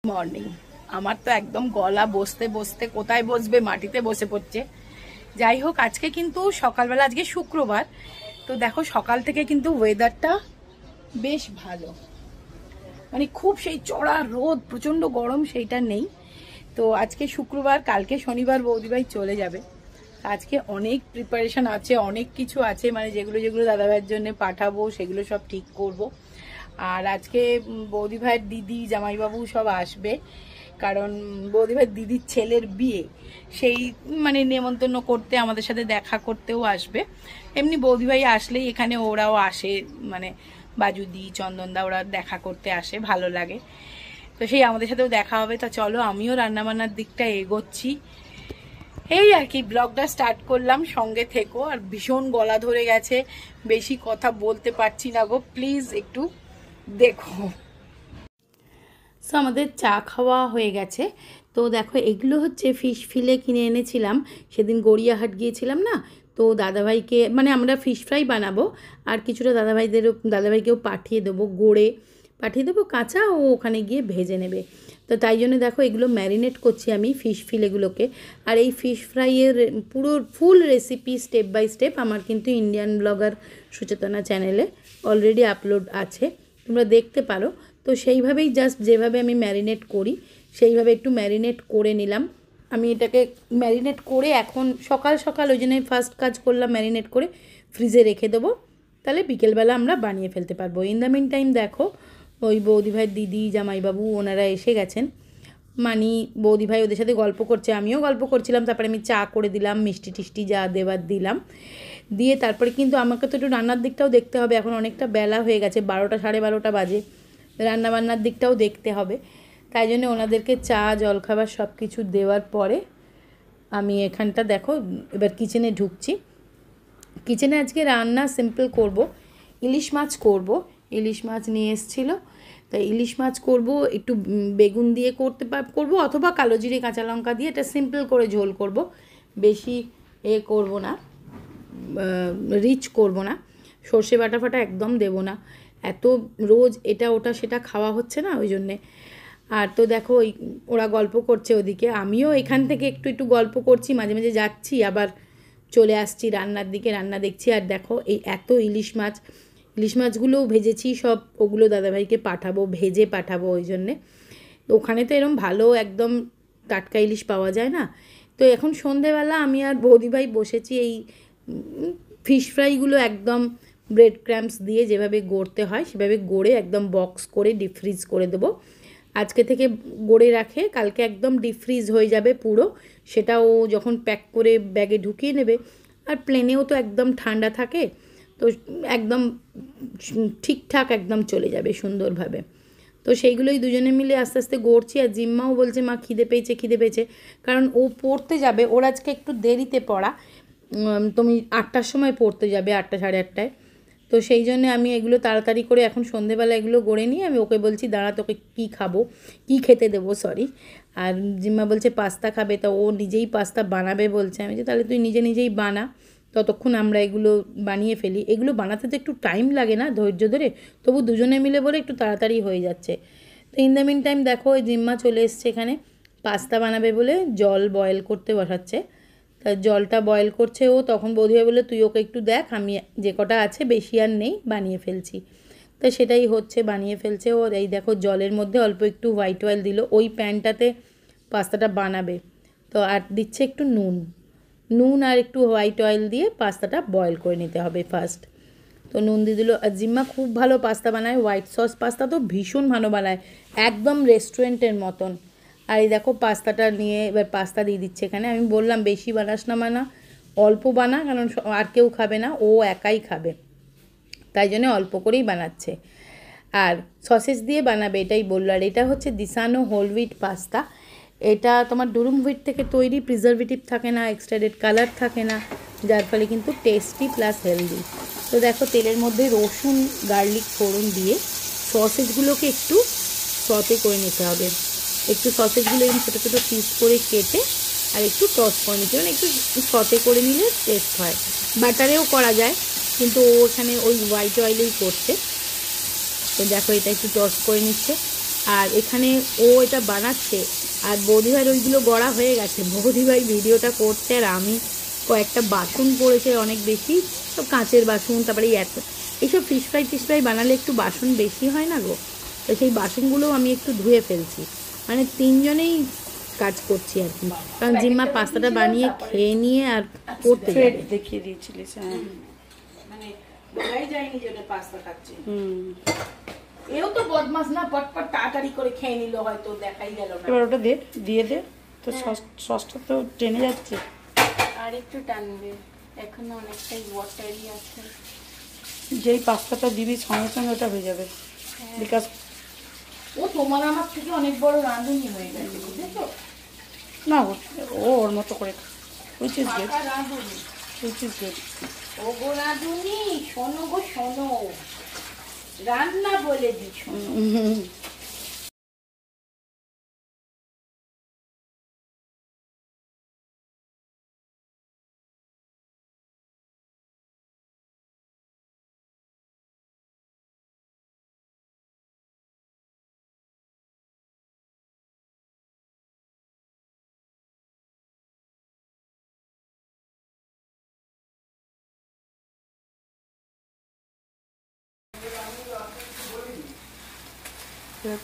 Morning. আমার তো একদম গলা বসতে বসতে কোথায় বসবে, মাটিতে বসে পড়ছে। যাই হোক, আজকে কিন্তু সকালবেলা, আজকে শুক্রবার, তো দেখো সকাল থেকে কিন্তু ওয়েদারটা বেশ ভালো, মানে খুব সেই চড়া রোদ, প্রচন্ড গরম সেইটা নেই। তো আজকে শুক্রবার, কালকে শনিবার বৌদিভাই চলে যাবে। আজকে অনেক প্রিপারেশন আছে, অনেক কিছু আছে, মানে যেগুলো যেগুলো দাদাভাইয়ের জন্য পাঠাবো সেগুলো সব ঠিক করব। আর আজকে বৌদিভাইয়ের দিদি, জামাইবাবু সব আসবে, কারণ বৌদিভাইয়ের দিদির ছেলের বিয়ে, সেই মানে নেমন্তন্ন করতে, আমাদের সাথে দেখা করতেও আসবে। এমনি বৌদিভাই আসলেই এখানে ওরাও আসে, মানে বাজুদি, চন্দনদা, ওরা দেখা করতে আসে, ভালো লাগে। তো সেই আমাদের সাথেও দেখা হবে। তা চলো, আমিও রান্নাবান্নার দিকটা এগোচ্ছি। এই আর কি, ব্লগটা স্টার্ট করলাম, সঙ্গে থেকো। আর ভীষণ গলা ধরে গেছে, বেশি কথা বলতে পারছি না গো, প্লিজ একটু দেখো। সো আমাদের চা খাওয়া হয়ে গেছে। তো দেখো, এগুলো হচ্ছে ফিশ ফিলে কিনে এনেছিলাম, সেদিন গড়িয়াহাট গিয়েছিলাম না, তো দাদাভাইকে, মানে আমরা ফিশ ফ্রাই বানাবো, আর কিছুটা দাদাভাইকেও পাঠিয়ে দেবো, গড়ে পাঠিয়ে দেবো কাঁচা, ও ওখানে গিয়ে ভেজে নেবে। তো তাই জন্য দেখো এগুলো ম্যারিনেট করছি আমি, ফিশ ফিলেগুলোকে। আর এই ফিশ ফ্রাইয়ের পুরো full recipe step by step আমার কিন্তু ইন্ডিয়ান ব্লগার সুচেতনা চ্যানেলে অলরেডি আপলোড আছে, তোমরা দেখতে পারো। তো সেইভাবেই জাস্ট যেভাবে আমি ম্যারিনেট করি সেইভাবে একটু ম্যারিনেট করে নিলাম। আমি এটাকে ম্যারিনেট করে এখন সকাল সকাল, ওই জন্যই ফার্স্ট কাজ করলাম, ম্যারিনেট করে ফ্রিজে রেখে দেবো, তাহলে বিকেলবেলা আমরা বানিয়ে ফেলতে পারবো। ইন দ্য মিন টাইম দেখো, ওই বৌদিভাইয়ের দিদি, জামাইবাবু ওনারা এসে গেছেন। মানি বৌদিভাই ওদের সাথে গল্প করছে, আমিও গল্প করছিলাম, তারপরে আমি চা করে দিলাম, মিষ্টি টিষ্টি যা দেবার দিলাম, দিয়ে তারপরে কিন্তু আমাকে তো একটু রান্নার দিকটাও দেখতে হবে, এখন অনেকটা বেলা হয়ে গেছে, 12টা 12:30 বাজে, রান্নাবান্নার দিকটাও দেখতে হবে। তাই জন্য ওনাদেরকে চা, জলখাবার সব কিছু দেওয়ার পরে আমি এখানটা দেখো এবার কিচেনে ঢুকছি। কিচেনে আজকে রান্না সিম্পল করব, ইলিশ মাছ করব। ইলিশ মাছ নিয়ে এসেছিলো, তাই ইলিশ মাছ করব, একটু বেগুন দিয়ে করব, অথবা কালো জিরে কাঁচা লঙ্কা দিয়ে এটা সিম্পল করে ঝোল করব, বেশি করব না, রিচ করব না, সর্ষে বাটা ফাটা একদম দেব না, এত রোজ এটা ওটা সেটা খাওয়া হচ্ছে না, ওই জন্যে। আর তো দেখো ওই ওরা গল্প করছে ওদিকে, আমিও এখান থেকে একটু একটু গল্প করছি, মাঝে মাঝে যাচ্ছি, আবার চলে আসছি রান্নার দিকে, রান্না দেখছি। আর দেখো এই এত ইলিশ মাছগুলোও ভেজেছি সব, ওগুলো দাদাভাইকে পাঠাবো, ভেজে পাঠাবো, ওই জন্যে। ওখানে তো এরকম ভালো একদম টাটকা ইলিশ পাওয়া যায় না। তো এখন সন্ধেবেলা আমি আর বৌদিভাই বসেছি এই ফিশ ফ্রাইগুলো একদম ব্রেড ক্র্যাম্পস দিয়ে যেভাবে গড়তে হয় সেভাবে গড়ে একদম বক্স করে ডিপ ফ্রিজ করে দেবো। আজকে থেকে গড়ে রাখে, কালকে একদম ডিপ ফ্রিজ হয়ে যাবে পুরো, সেটা ও যখন প্যাক করে ব্যাগে ঢুকিয়ে নেবে। আর প্লেনেও তো একদম ঠান্ডা থাকে, তো একদম ঠিকঠাক একদম চলে যাবে সুন্দরভাবে। তো সেইগুলোই দুজনে মিলে আস্তে আস্তে গড়ছি। আর জিম্মাও বলছে মা খিদে পেয়েছে, কারণ ও পড়তে যাবে, ওর আজকে একটু দেরিতে পড়া, তুমি 8টার সময় পড়তে যাবে, 8টা 8:30টায়। তো সেই জন্য আমি এগুলো তাড়াতাড়ি করে এখন সন্ধেবেলা এগুলো গড়ে নিয়ে আমি ওকে বলছি দাঁড়া, তোকে কী খেতে দেবো, সরি। আর জিম্মা বলছে পাস্তা খাবে, তা ও নিজেই পাস্তা বানাবে বলছে। আমি যে তাহলে তুই নিজেই বানা, ততক্ষণ আমরা এগুলো বানিয়ে ফেলি। এগুলো বানাতে তো একটু টাইম লাগে না, ধৈর্য ধরে, তবু দুজনে মিলে বলে একটু তাড়াতাড়ি হয়ে যাচ্ছে। তো ইন দ্য মিন টাইম দেখো ওই জিম্মা চলে এসছে এখানে, পাস্তা বানাবে বলে জল বয়েল করতে বসাচ্ছে। তা জলটা বয়েল করছে ও, তখন বৌদিভাই বলে তুই ওকে একটু দেখ, আমি যে কটা আছে বেশি আর নেই, বানিয়ে ফেলছি। তো সেটাই হচ্ছে, বানিয়ে ফেলছে ও। এই দেখো জলের মধ্যে অল্প একটু হোয়াইট অয়েল দিল, ওই প্যানটাতে পাস্তাটা বানাবে। তো আর দিচ্ছে একটু নুন আর একটু হোয়াইট অয়েল দিয়ে পাস্তাটা বয়েল করে নিতে হবে ফার্স্ট। তো নুন দিয়ে দিল। আর জিম্মা খুব ভালো পাস্তা বানায়, হোয়াইট সস পাস্তা তো ভীষণ ভালো বানায়, একদম রেস্টুরেন্টের মতন। আর এই দেখো পাস্তাটা নিয়ে এবার পাস্তা দিয়ে দিচ্ছে এখানে। আমি বললাম বেশি বানাস না, অল্প বানা, কারণ আর কেউ খাবে না, ও একাই খাবে, তাই জন্য অল্প করেই বানাচ্ছে। আর সসেস দিয়ে বানাবে এটাই বললো। আর এটা হচ্ছে দিসানো হোল হুইট পাস্তা, এটা তোমার ডুরুম হুইট থেকে তৈরি, প্রিজারভেটিভ থাকে না, এক্সট্রাডেড কালার থাকে না, যার ফলে কিন্তু টেস্টি প্লাস হেলদি। তো দেখো তেলের মধ্যে রসুন গার্লিক ফোড়ন দিয়ে সসেসগুলোকে একটু সতে করে নিতে হবে, একটু সসেসগুলো এরকম ছোটো ছোটো পিস করে কেটে আর একটু টস করে নিতে, মানে একটু সতে করে নিলে টেস্ট হয়। বাটারেও করা যায়, কিন্তু ও ওখানে ওই হোয়াইট অয়েলেই করছে। তো দেখো এটা একটু টস করে নিচ্ছে। আর এখানে ও এটা বানাচ্ছে, আর বৌদিভাইয়ের ওইগুলো গড়া হয়ে গেছে। বৌদিভাই ভিডিওটা করছে, আর আমি কয়েকটা বাসন পড়েছে অনেক বেশি, সব কাঁচের বাসন। তারপরে এইসব ফিশ ফ্রাই বানালে একটু বাসন বেশি হয় না গো, তো সেই বাসনগুলোও আমি একটু ধুয়ে ফেলছি। মানে তিনজনেই কাজ করছি আর কি, কারণ জিম্মা পাস্তাটা বানিয়ে খেয়ে নিয়ে আর পড়তে দেখিয়ে দিয়েছিলিস। মানে বোঝাই যায়নি যে ওটা পাস্তা খাচ্ছে। এও তো বদমাস না, পটপট তাড়াতাড়ি করে খেয়ে নিল, হয়তো দেখাই গেল না। এবার ওটা দিয়ে দে, তো সসটা তো টেনে যাচ্ছে। আর একটু টানবে, এখনো অনেকটাই ওয়াটারি আছে। যেই পাস্তাটা দিবি সঙ্গে সঙ্গে ওটা হয়ে যাবে, বিকজ ও তোমার আমার থেকে অনেক বড় রাঁধুনি হয়ে গেছে, বুঝেছো? না ও ওর মতো করে, which is good, রাঁধুনি, which is good. ও গো রাঁধুনি, শোনো গো শোনো, রান্না বলে দিচ্ছ।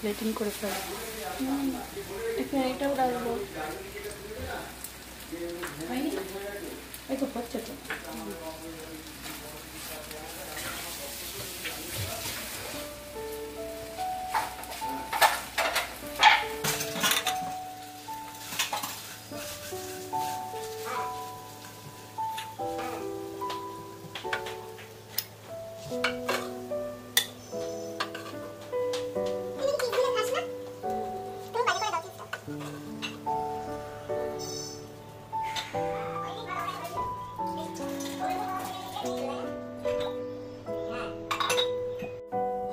প্লেটিং করে ফেল। এখানে এটাও রাখবো। এই তো হচ্ছে তো।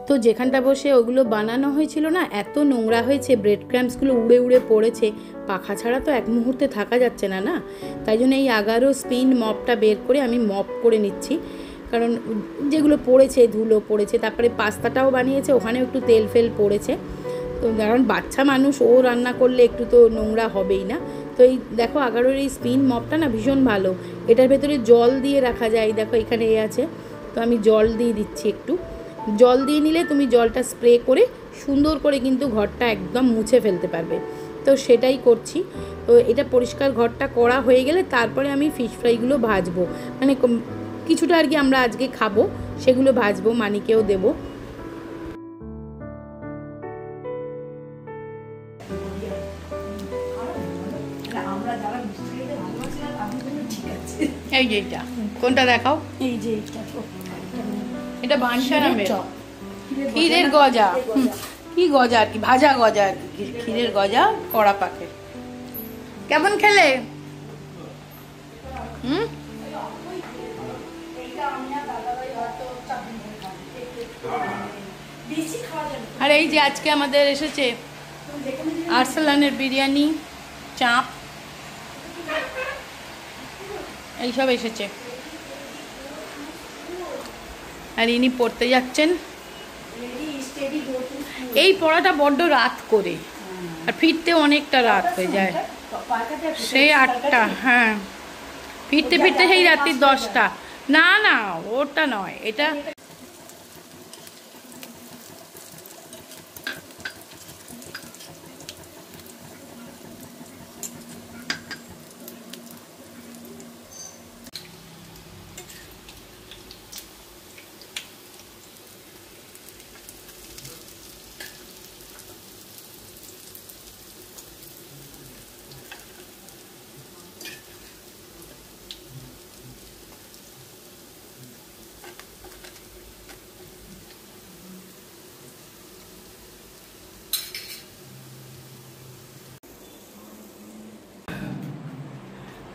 তো যেখানটা বসে ওগুলো বানানো হয়েছিল না, এত নোংরা হয়েছে, ব্রেড ক্রাম্পসগুলো উড়ে উড়ে পড়েছে, পাখা ছাড়া তো এক মুহূর্তে থাকা যাচ্ছে না না। তাই জন্য এই আগারো স্পিন মপটা বের করে আমি মপ করে নিচ্ছি, কারণ যেগুলো পড়েছে, ধুলো পড়েছে। তারপরে পাস্তাটাও বানিয়েছে, ওখানেও একটু তেল ফেল পড়েছে। তো কারণ বাচ্চা মানুষ, ও রান্না করলে একটু তো নোংরা হবেই না। তো এই দেখো আগারোর এই স্পিন মপটা না ভীষণ ভালো, এটার ভেতরে জল দিয়ে রাখা যায়। দেখো এখানে আছে, তো আমি জল দিয়ে দিচ্ছি একটু। জল দিয়ে নিলে তুমি জলটা স্প্রে করে সুন্দর করে কিন্তু ঘরটা একদম মুছে ফেলতে পারবে। তো সেটাই করছি। তো এটা পরিষ্কার ঘরটা করা হয়ে গেলে তারপরে আমি ফিশ ফ্রাইগুলো ভাজবো, মানে কিছুটা আর কি আমরা আজকে খাবো, সেগুলো ভাজবো, মানিকেও দেবো। এই যে এটা কোনটা দেখাও, এই যে এটা বাঞ্ছারামের ক্ষীরের গজা। কি গজা আর কি, ভাজা গজা আর কি, ক্ষীরের গজা কড়া পাকে। কেমন খেলে? আর এই যে আজকে আমাদের এসেছে আরসালানের বিরিয়ানি, চাপ, এইসব এসেছে। আর ইনি পড়তে যাচ্ছেন। এই পড়াটা বড্ড রাত করে, আর ফিরতে অনেকটা রাত হয়ে যায়, সেই 8টা। হ্যাঁ, ফিরতে ফিরতে সেই রাত্রি 10টা। না না, ওটা নয়, এটা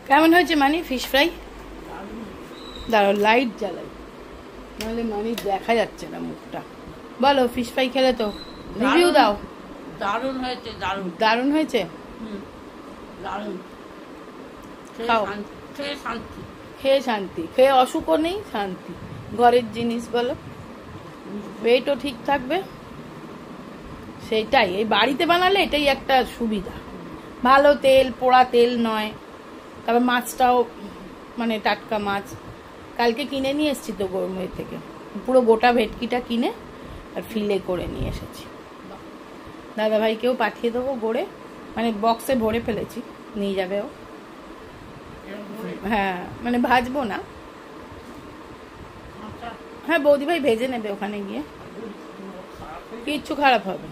কেমন হয়েছে মানি ফিশ ফ্রাই? দাঁড়াও লাইট জ্বালাই, নাহলে মানি দেখা যাচ্ছে না মুখটা। বলো ফিশ ফ্রাই খেলে তো রিভিউ দাও। দারুণ হয়েছে, দারুণ দারুণ হয়েছে, দারুণ। খাও, খেয়ে শান্তি, খেয়ে শান্তি, খেয়ে অসুখও নেই, শান্তি। ঘরের জিনিস বলো, ওয়েটও ঠিক থাকবে, সেটাই, এই বাড়িতে বানালে এটাই একটা সুবিধা, ভালো তেল, পোড়া তেল নয়। তারপর মাছটাও মানে টাটকা মাছ, কালকে কিনে নিয়ে এসেছি তো গরমের থেকে, পুরো গোটা ভেটকিটা কিনে আর ফিলে করে নিয়ে এসেছি। দাদা ভাইকেও পাঠিয়ে দেবো গড়ে, মানে বক্সে ভরে ফেলেছি, নিয়ে যাবে ও। হ্যাঁ মানে ভাজবো না, হ্যাঁ বৌদি ভাই ভেজে নেবে ওখানে গিয়ে, কিচ্ছু খারাপ হবে না।